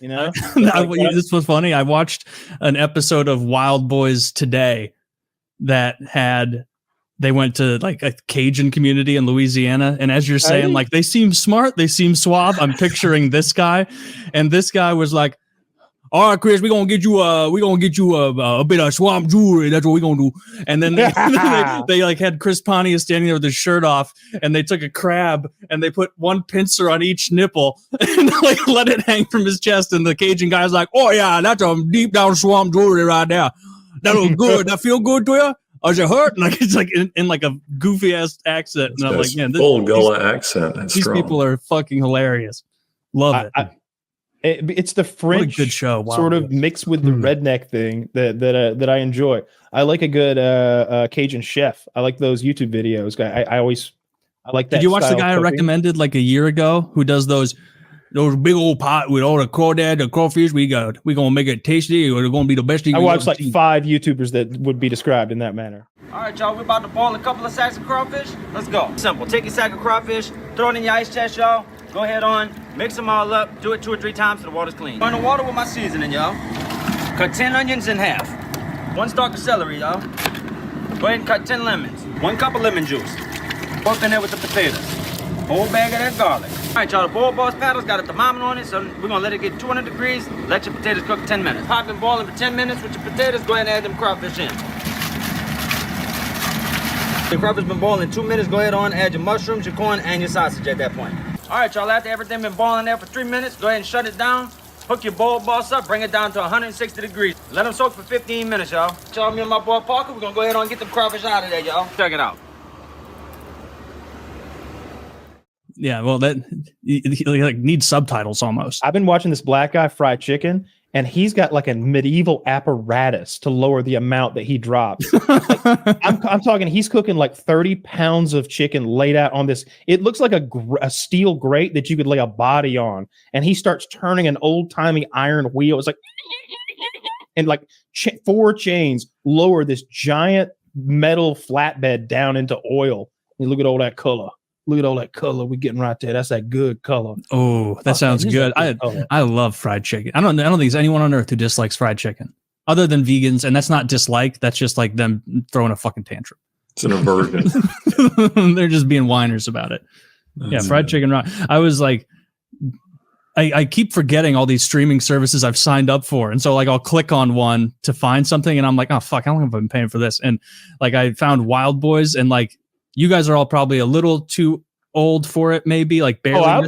You know, this was funny. I watched an episode of Wildboyz today that they went to like a Cajun community in Louisiana. And as you're saying, like they seem smart, they seem suave. I'm picturing this guy, and this guy was like, all right, Chris, we're gonna get you a bit of swamp jewelry. That's what we're gonna do. And then they like had Chris Pontius standing there with his shirt off, and they took a crab and they put one pincer on each nipple and like let it hang from his chest. And the Cajun guy's like, oh yeah, that's a deep down swamp jewelry right there. That was good. That feel good to you? Or is it hurt? And like it's like in like a goofy ass accent. And I'm like, man, full Gullah accent. These strong. People are fucking hilarious. Love it. It's the French good show. Sort of mixed with the redneck thing that I enjoy. I like a good Cajun chef. I like those YouTube videos. I like that. Did you watch the guy I recommended like a year ago who does those big old pot with all the crawdad, the crawfish? We're gonna make it tasty. Or it's gonna be the best thing. I watched like 5 YouTubers that would be described in that manner. All right, y'all. We're about to boil a couple of sacks of crawfish. Let's go. Simple. Take your sack of crawfish, throw it in your ice chest, y'all. Go ahead on, mix them all up, do it 2 or 3 times so the water's clean. Burn the water with my seasoning, y'all. Cut 10 onions in half. 1 stalk of celery, y'all. Go ahead and cut 10 lemons. 1 cup of lemon juice. Both in there with the potatoes. Whole bag of that garlic. All right, y'all, the boil boss paddle's got a thermometer on it, so we're gonna let it get 200 degrees, let your potatoes cook 10 minutes. Pop and boiling for 10 minutes with your potatoes, go ahead and add them crawfish in. The crawfish been boiling 2 minutes, go ahead on, add your mushrooms, your corn, and your sausage at that point. All right, y'all, after everything been boiling there for 3 minutes, go ahead and shut it down. Hook your boil boss up, bring it down to 160 degrees. Let them soak for 15 minutes, y'all. Y'all, me and my boy Parker, we're gonna go ahead and get them crawfish out of there, y'all. Check it out. Yeah, well, that you like need subtitles almost. I've been watching this black guy fry chicken, and he's got like a medieval apparatus to lower the amount that he drops. I'm talking, he's cooking like 30 pounds of chicken laid out on this. It looks like a steel grate that you could lay a body on. And he starts turning an old timey iron wheel. It's like, and like 4 chains lower this giant metal flatbed down into oil. And look at all that color. Look at all that color we're getting right there. That's that good color. Oh, that sounds good. I love fried chicken. I don't think there's anyone on earth who dislikes fried chicken other than vegans. And that's not dislike. That's just like them throwing a fucking tantrum. It's an aversion. They're just being whiners about it. Yeah, fried chicken. I was like, I keep forgetting all these streaming services I've signed up for. And so like I'll click on one to find something and I'm like, oh fuck, how long have I been paying for this? And like I found Wildboyz, and like you guys are all probably a little too old for it, maybe like barely. I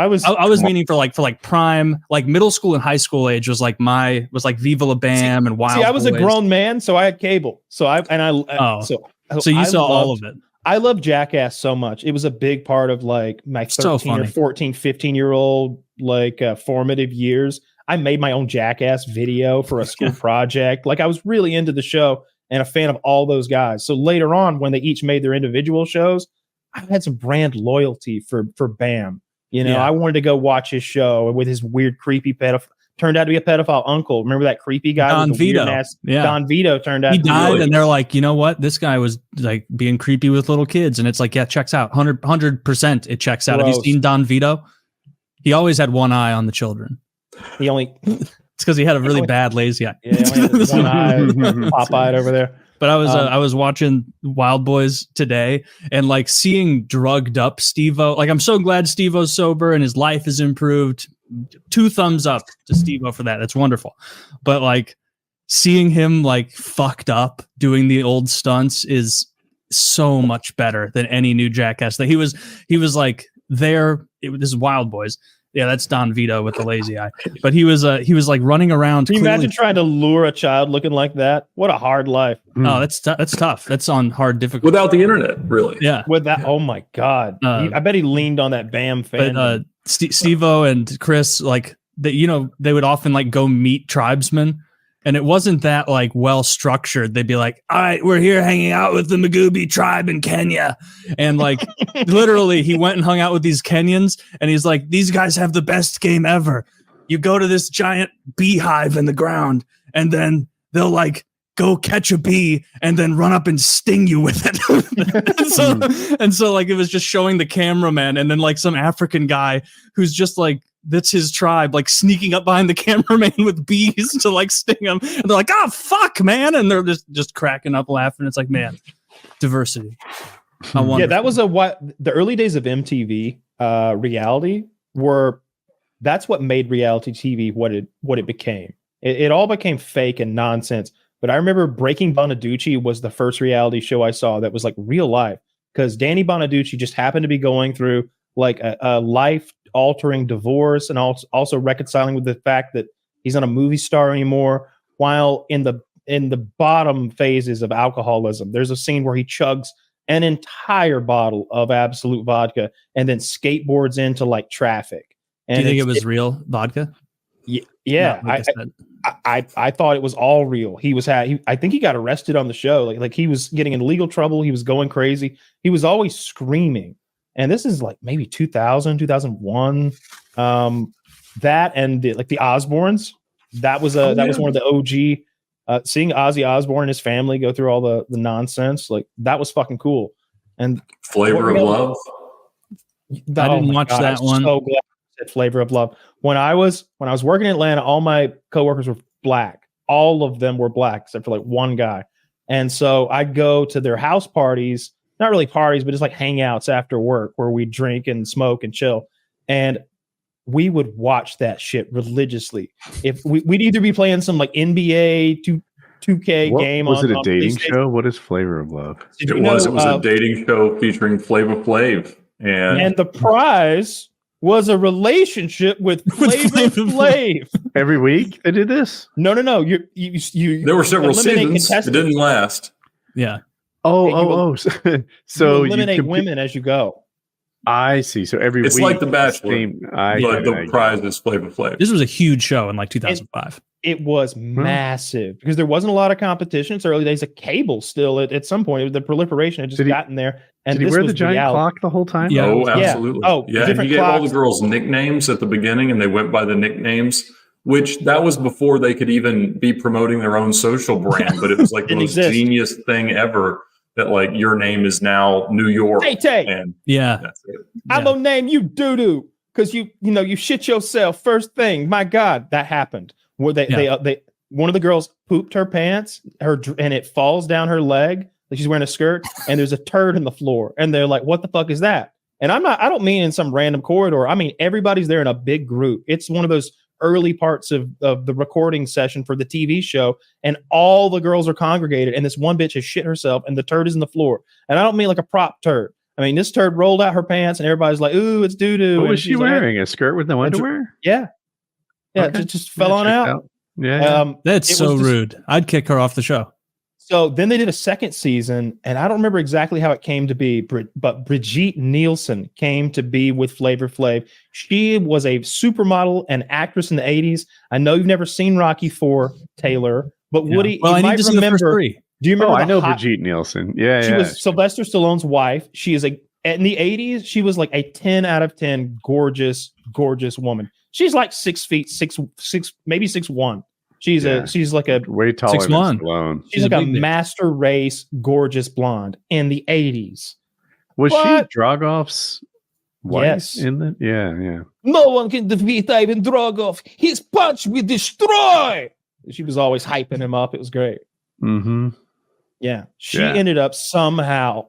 was meaning for like prime, like middle school and high school age was like Viva La Bam and Wildboyz. See, I was a grown man, so I had cable. So you saw all of it. I love Jackass so much. It was a big part of like my 13 or 14, 15-year-old like formative years. I made my own Jackass video for a school project. Like I was really into the show and a fan of all those guys. So later on, when they each made their individual shows, I had some brand loyalty for Bam. You know, I wanted to go watch his show with his weird, creepy pedophile. Turned out to be a pedophile uncle. Remember that creepy guy? Don Vito. Don Vito turned out. He died, and they're like, you know what? This guy was like being creepy with little kids, and it's like, yeah, checks out. 100%. It checks out. Gross. Have you seen Don Vito? He always had one eye on the children. He only. It's because he had a really bad lazy eye. Yeah, one eye, pop-eyed over there. But I was watching Wildboyz today and like seeing drugged up Steve-O. Like I'm so glad Steve-O's sober and his life has improved. 2 thumbs up to Steve-O for that. That's wonderful. But like seeing him like fucked up doing the old stunts is so much better than any new Jackass. That he was like there. This is Wildboyz. Yeah, that's Don Vito with the lazy eye. But he was like running around. Can you imagine trying to lure a child looking like that? What a hard life. Oh, that's tough. That's on hard difficulty. Without the internet, really. Yeah. With that, oh my God. I bet he leaned on that Bam fan. But Steve-O and Chris, like they would often like go meet tribesmen. And it wasn't that like well structured. They'd be like, all right, we're here hanging out with the Magubi tribe in Kenya. And like literally he went and hung out with these Kenyans and he's like, these guys have the best game ever. You go to this giant beehive in the ground and then they'll like go catch a bee and then run up and sting you with it. and so like it was just showing the cameraman and then like some African guy who's just like that's his tribe, like sneaking up behind the cameraman with bees to like sting him. And they're like, "Oh fuck, man!" And they're just cracking up laughing. It's like, man, diversity. Yeah, that was the early days of MTV reality were. That's what made reality TV what it became. It all became fake and nonsense. But I remember Breaking Bonaducci was the first reality show I saw that was like real life, because Danny Bonaducci just happened to be going through like a life-altering divorce, and also reconciling with the fact that he's not a movie star anymore, while in the bottom phases of alcoholism. There's a scene where he chugs an entire bottle of Absolute vodka and then skateboards into like traffic. And do you think it was real vodka? Yeah. I thought it was all real. I think he got arrested on the show. Like he was getting in legal trouble. He was going crazy. He was always screaming. And this is like maybe 2000, 2001. That and the Osbournes. That was one of the OG. Seeing Ozzy Osbourne and his family go through all the nonsense, like that was fucking cool. And Flavor of Love. I didn't watch that one. So glad you said Flavor of Love. When I was working in Atlanta, all my coworkers were black. All of them were black except for like one guy. And so I'd go to their house parties, not really parties, but just like hangouts after work where we drink and smoke and chill. And we would watch that shit religiously. If we'd either be playing some like NBA 2K game. Was it a dating show? What is Flavor of Love? It was a dating show featuring Flavor Flav. And the prize was a relationship with Flavor Flav. Every week they did this? No. You there were several seasons. It didn't last. Yeah. Oh. So you eliminate women as you go. I see. So every week it's like The Bachelor, but the prize is Flavor Flav. This was a huge show in like 2005. It was massive because there wasn't a lot of competition. It's early days of cable still. At some point, the proliferation had just gotten there. And did he wear the giant clock the whole time? Yeah. Oh, absolutely. Yeah. Yeah. He gave all the girls nicknames at the beginning, and they went by the nicknames, which that was before they could even be promoting their own social brand. But it was like the most genius thing ever. That like your name is now New York. Tay. And that's it. I'm gonna name you Doo-Doo because you shit yourself first thing. My God, that happened. Where they one of the girls pooped her pants, and it falls down her leg. Like she's wearing a skirt, and there's a turd in the floor, and they're like, "What the fuck is that?" And I don't mean in some random corridor. I mean everybody's there in a big group. It's one of those early parts of the recording session for the TV show, and all the girls are congregated, and this one bitch has shit herself, and the turd is in the floor. And I don't mean like a prop turd. I mean this turd rolled out her pants, and everybody's like, "Ooh, it's doo-doo." What was she wearing? A skirt with no underwear? Yeah, okay. Just fell on out. Yeah, that's so rude. I'd kick her off the show. So then they did a second season, and I don't remember exactly how it came to be, but Brigitte Nielsen came to be with Flavor Flav. She was a supermodel and actress in the 80s. I know you've never seen Rocky IV, Taylor, but Woody, well, I need to see the first three. Do you remember? I know Brigitte Nielsen. Yeah, she was Sylvester Stallone's wife. She is in the 80s, she was like a 10 out of 10 gorgeous woman. She's like 6 feet, six, maybe 6'1". She's like a way taller than Stallone. She's like a master race, gorgeous blonde in the 80s. Was she Dragov's wife? Yes. In the yeah. No one can defeat Ivan Dragov. His punch will destroy. She was always hyping him up. It was great. Mm-hmm. Yeah. She ended up somehow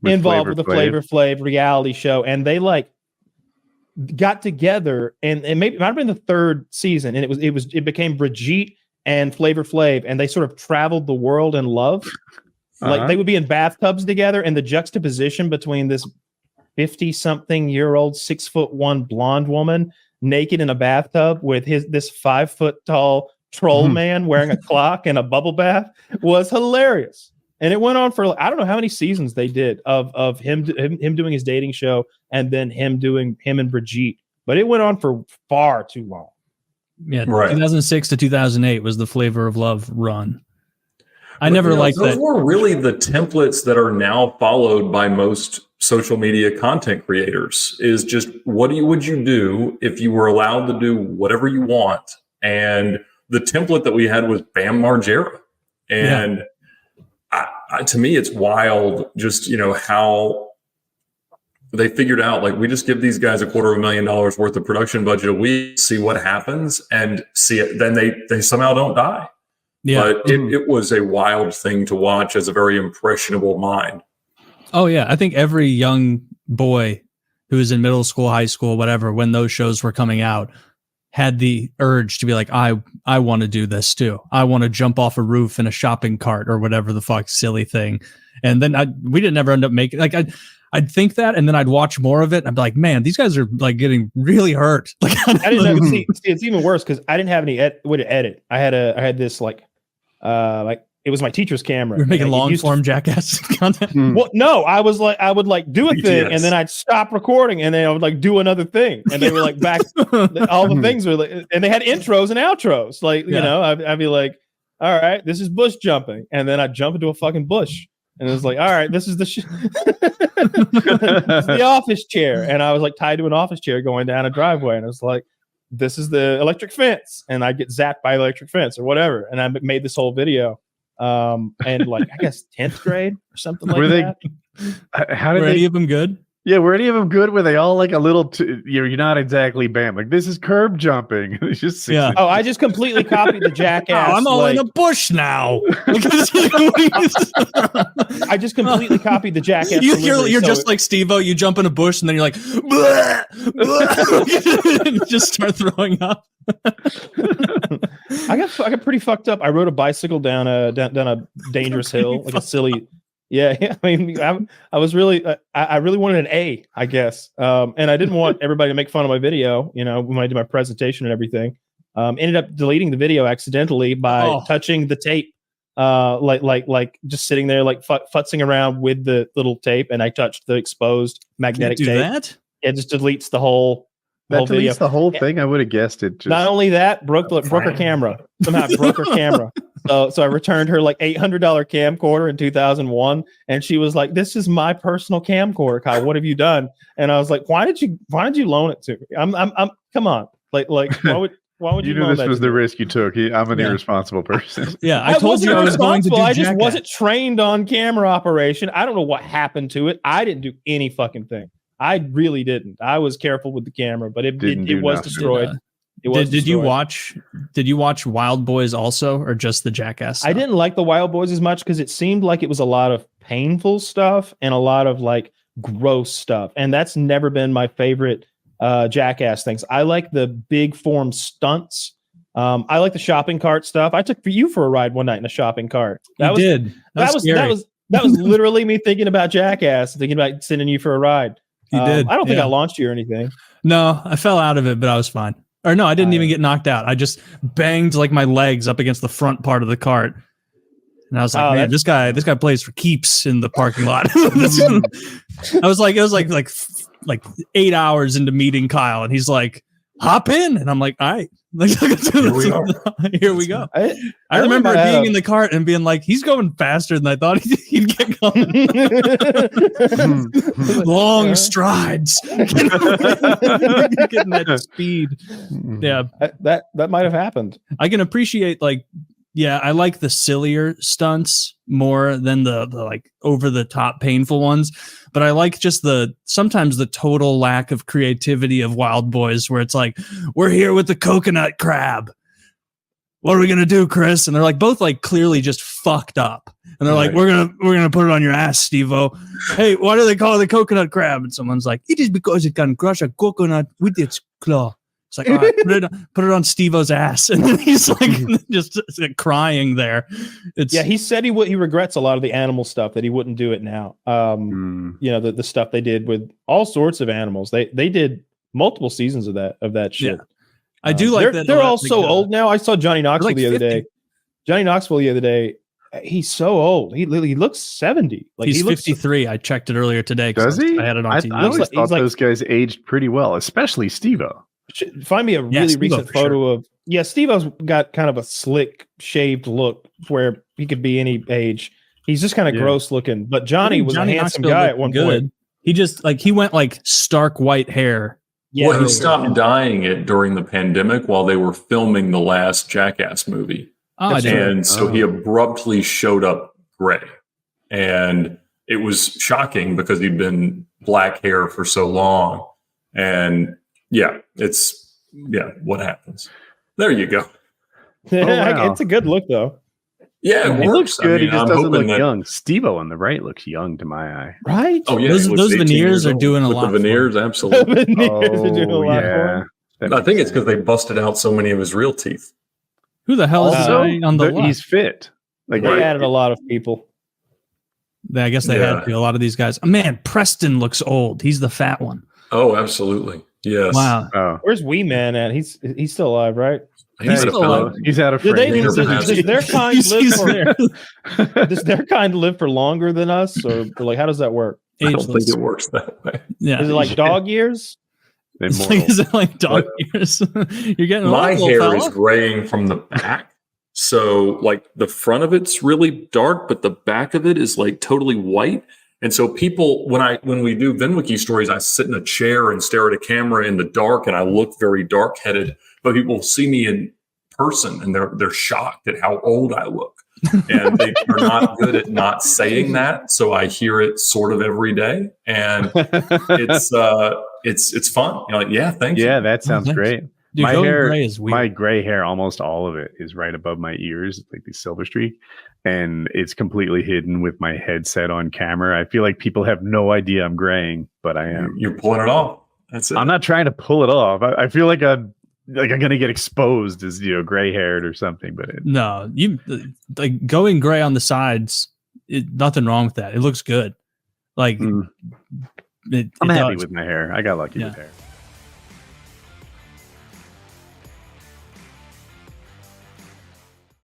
involved with the Flavor Flav reality show, and they like got together, and maybe it might have been the third season, and it became Brigitte and Flavor Flav, and they sort of traveled the world in love. Like they would be in bathtubs together, and the juxtaposition between this 50-something-year-old 6'1" blonde woman naked in a bathtub with this 5-foot-tall troll man wearing a clock and a bubble bath was hilarious. And it went on for I don't know how many seasons they did of him doing his dating show, and then him and Brigitte. But it went on for far too long. Yeah, right. 2006 to 2008 was the Flavor of Love run. I never liked that. Those were really the templates that are now followed by most social media content creators. Is just what would you do if you were allowed to do whatever you want? And the template that we had was Bam Margera, and to me, it's wild. Just how they figured out, like, we just give these guys $250,000 worth of production budget a week, see what happens, and see it. Then they somehow don't die. Yeah. But it was a wild thing to watch as a very impressionable mind. Oh yeah, I think every young boy who was in middle school, high school, whatever, when those shows were coming out, had the urge to be like, I want to do this too. I want to jump off a roof in a shopping cart or whatever the fuck silly thing. And then we didn't ever end up making, like, I'd think that, and then I'd watch more of it. I'd be like, man, these guys are like getting really hurt. Like, I didn't know. See, it's even worse because I didn't have any way to edit. I had this like it was my teacher's camera. You're making long form jackass content. Well, no, I would like do a thing, and then I'd stop recording, and then I would like do another thing, and they were like back. All the things were like, and they had intros and outros. Like, you know, I'd be like, all right, this is bush jumping, and then I'd jump into a fucking bush. And it was like, all right, this is the the office chair. And I was like tied to an office chair going down a driveway. And it was like, this is the electric fence. And I'd get zapped by the electric fence or whatever. And I made this whole video. And like, I guess 10th grade or something like that. How did were any of them good? Yeah, were any of them good? Were they all like a little? You're not exactly bam. Like, this is curb jumping. It's just Oh, I just completely copied the jackass. I'm all in a bush now. I just completely copied the jackass. You're just like Steve-O. You jump in a bush and then you're like, bleh, bleh, just start throwing up. I got pretty fucked up. I rode a bicycle down a dangerous hill, like a silly. Yeah. I mean, I was really, I really wanted an A, I guess. And I didn't want everybody to make fun of my video, you know, when I did my presentation and everything. Ended up deleting the video accidentally by touching the tape, like just sitting there, like futzing around with the little tape. And I touched the exposed magnetic tape. That? It just deletes the whole. That deletes the whole thing. I would have guessed it. Just... Not only that, broke her camera. Somehow broke her camera. So I returned her like $800 camcorder in 2001, and she was like, "This is my personal camcorder, Kyle. What have you done?" And I was like, "Why did you loan it to me? I'm come on, like why would you knew loan this was the risk you took? I'm an irresponsible person. Yeah, I told you I was going to do I just Jackass. wasn't trained on camera operation. I don't know what happened to it. I didn't do any fucking thing. I really didn't. I was careful with the camera, but it was destroyed. Did you watch Wildboyz also, or just the Jackass stuff? I didn't like the Wildboyz as much because it seemed like it was a lot of painful stuff and a lot of like gross stuff, and that's never been my favorite Jackass things. I like the big form stunts. I like the shopping cart stuff. I took you for a ride one night in a shopping cart. That was literally me thinking about Jackass, thinking about sending you for a ride. You did. I don't think I launched you or anything. No, I fell out of it, but I was fine. Or no, I didn't even get knocked out. I just banged like my legs up against the front part of the cart. And I was like, man, this guy plays for keeps in the parking lot. I was like, it was like 8 hours into meeting Kyle, and he's like, hop in. And I'm like, all right. Here we go. I remember being in the cart and being like, he's going faster than I thought he'd get going. Long strides. Getting that speed. Yeah. That might have happened. I can appreciate I like the sillier stunts more than the like over the top painful ones. But I like just sometimes the total lack of creativity of Wildboyz, where it's like, we're here with the coconut crab. What are we gonna do, Chris? And they're like both like clearly just fucked up. And they're like, we're gonna put it on your ass, Steve-O. Hey, why do they call it the coconut crab? And someone's like, it is because it can crush a coconut with its claw. It's like, all right, put it on Steve-O's ass. And then he's like just crying there. He said he regrets a lot of the animal stuff, that he wouldn't do it now. You know, the stuff they did with all sorts of animals. They did multiple seasons of that shit. Yeah. I do like that. They're all so old now. I saw Johnny Knoxville the other day. Johnny Knoxville the other day. He's so old. He looks 70. Like he's 53. I checked it earlier today. Does he? I had it on TV. I always thought those guys aged pretty well, especially Steve-O. Find me a really recent photo of Steve-O's got kind of a slick shaved look where he could be any age. He's just kind of gross looking, but Johnny was a handsome guy at one point. He just he went like stark white hair. Yeah, well, he stopped dyeing it during the pandemic while they were filming the last Jackass movie. So he abruptly showed up gray, and it was shocking because he'd been black hair for so long. And yeah, what happens? There you go. wow. It's a good look though. Yeah, it He works. looks good. I mean, He just I'm doesn't hoping look that- young. Steve-O on the right looks young to my eye. Right? Oh yeah, Those he looks 18 veneers years are old. doing a With lot the for veneers, absolutely. Veneers are doing a lot for him. That I makes think it's because sense. they busted out so many of his real teeth. Who the hell is the Also, guy on the left? he's fit. Like They added a lot of people. I guess they had to. A lot of these guys. Man, Preston looks old. He's the fat one. Oh, absolutely. Yes. Wow. Oh, Where's Wee Man at? He's still alive, right? He's still alive. he's out of Did they, frame. does their kind He's live for, there. does their kind live for longer than us, or like how does that work? I don't think Ageless. it works that way. Yeah. Is it like dog years? Is it like dog ears? You're getting My old, little hair fella. is graying from the back. So like the front of it's really dark, but the back of it is like totally white. And so people, when we do VinWiki stories, I sit in a chair and stare at a camera in the dark, and I look very dark headed. But people see me in person, and they're shocked at how old I look, and they are not good at not saying that. So I hear it sort of every day, and it's fun. You're like, yeah, thank you. Yeah, that sounds thanks. great. Dude, My going hair, gray is weird. my gray hair, almost all of it is right above my ears, like the silver streak, and it's completely hidden with my headset on camera. I feel like people have no idea I'm graying, but I am. You're pulling it off. That's it. I'm not trying to pull it off. I feel like I'm gonna get exposed as gray haired or something. But No, you like going gray on the sides. Nothing wrong with that. It looks good. Like I'm it happy does. with my hair. I got lucky Yeah. with hair.